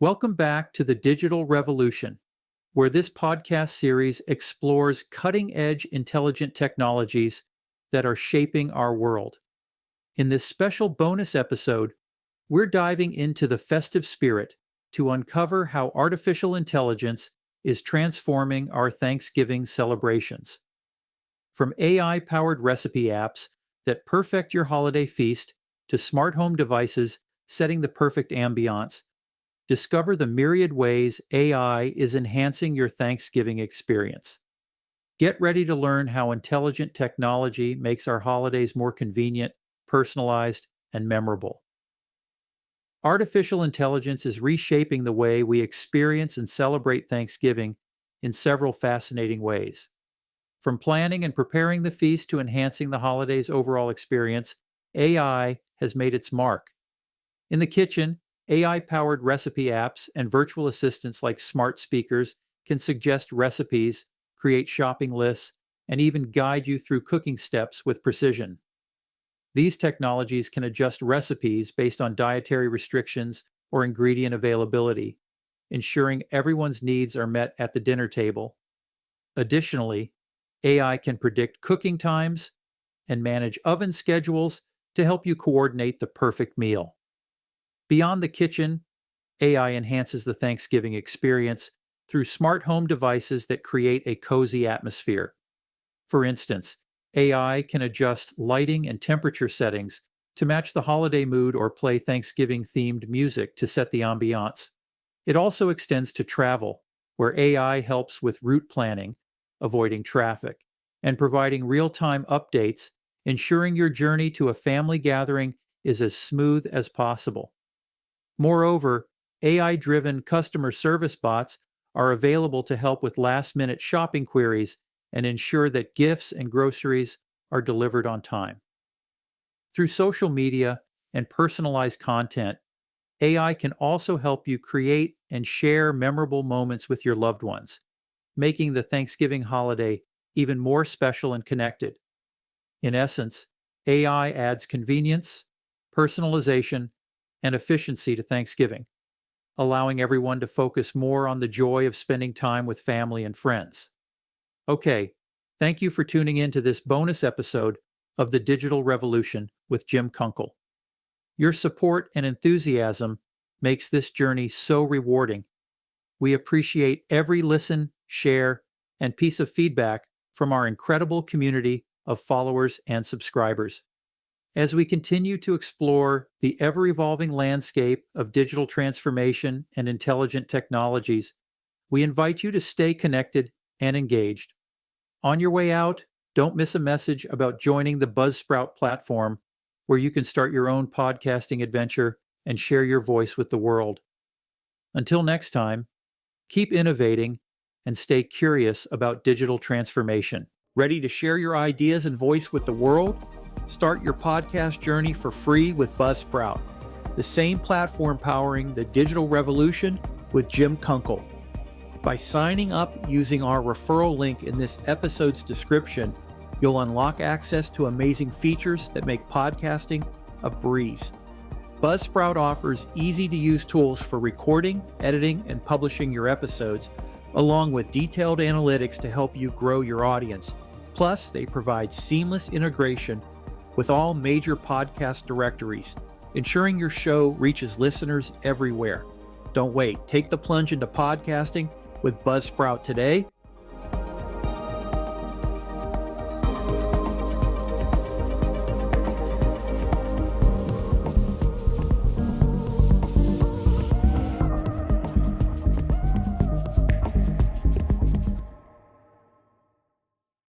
Welcome back to the Digital Revolution, where this podcast series explores cutting-edge intelligent technologies that are shaping our world. In this special bonus episode, we're diving into the festive spirit to uncover how artificial intelligence is transforming our Thanksgiving celebrations. From AI-powered recipe apps that perfect your holiday feast to smart home devices setting the perfect ambiance, discover the myriad ways AI is enhancing your Thanksgiving experience. Get ready to learn how intelligent technology makes our holidays more convenient, personalized, and memorable. Artificial intelligence is reshaping the way we experience and celebrate Thanksgiving in several fascinating ways. From planning and preparing the feast to enhancing the holiday's overall experience, AI has made its mark. In the kitchen, AI-powered recipe apps and virtual assistants like smart speakers can suggest recipes, create shopping lists, and even guide you through cooking steps with precision. These technologies can adjust recipes based on dietary restrictions or ingredient availability, ensuring everyone's needs are met at the dinner table. Additionally, AI can predict cooking times and manage oven schedules to help you coordinate the perfect meal. Beyond the kitchen, AI enhances the Thanksgiving experience through smart home devices that create a cozy atmosphere. For instance, AI can adjust lighting and temperature settings to match the holiday mood or play Thanksgiving-themed music to set the ambiance. It also extends to travel, where AI helps with route planning, avoiding traffic, and providing real-time updates, ensuring your journey to a family gathering is as smooth as possible. Moreover, AI-driven customer service bots are available to help with last-minute shopping queries and ensure that gifts and groceries are delivered on time. Through social media and personalized content, AI can also help you create and share memorable moments with your loved ones, making the Thanksgiving holiday even more special and connected. In essence, AI adds convenience, personalization, and efficiency to Thanksgiving, allowing everyone to focus more on the joy of spending time with family and friends. Okay, thank you for tuning in to this bonus episode of the Digital Revolution with Jim Kunkel. Your support and enthusiasm makes this journey so rewarding. We appreciate every listen, share, and piece of feedback from our incredible community of followers and subscribers. As we continue to explore the ever-evolving landscape of digital transformation and intelligent technologies, we invite you to stay connected and engaged. On your way out, don't miss a message about joining the Buzzsprout platform, where you can start your own podcasting adventure and share your voice with the world. Until next time, keep innovating and stay curious about digital transformation. Ready to share your ideas and voice with the world? Start your podcast journey for free with Buzzsprout, the same platform powering the digital revolution with Jim Kunkel. By signing up using our referral link in this episode's description, you'll unlock access to amazing features that make podcasting a breeze. Buzzsprout offers easy-to-use tools for recording, editing, and publishing your episodes, along with detailed analytics to help you grow your audience. Plus, they provide seamless integration with all major podcast directories, ensuring your show reaches listeners everywhere. Don't wait. Take the plunge into podcasting with Buzzsprout today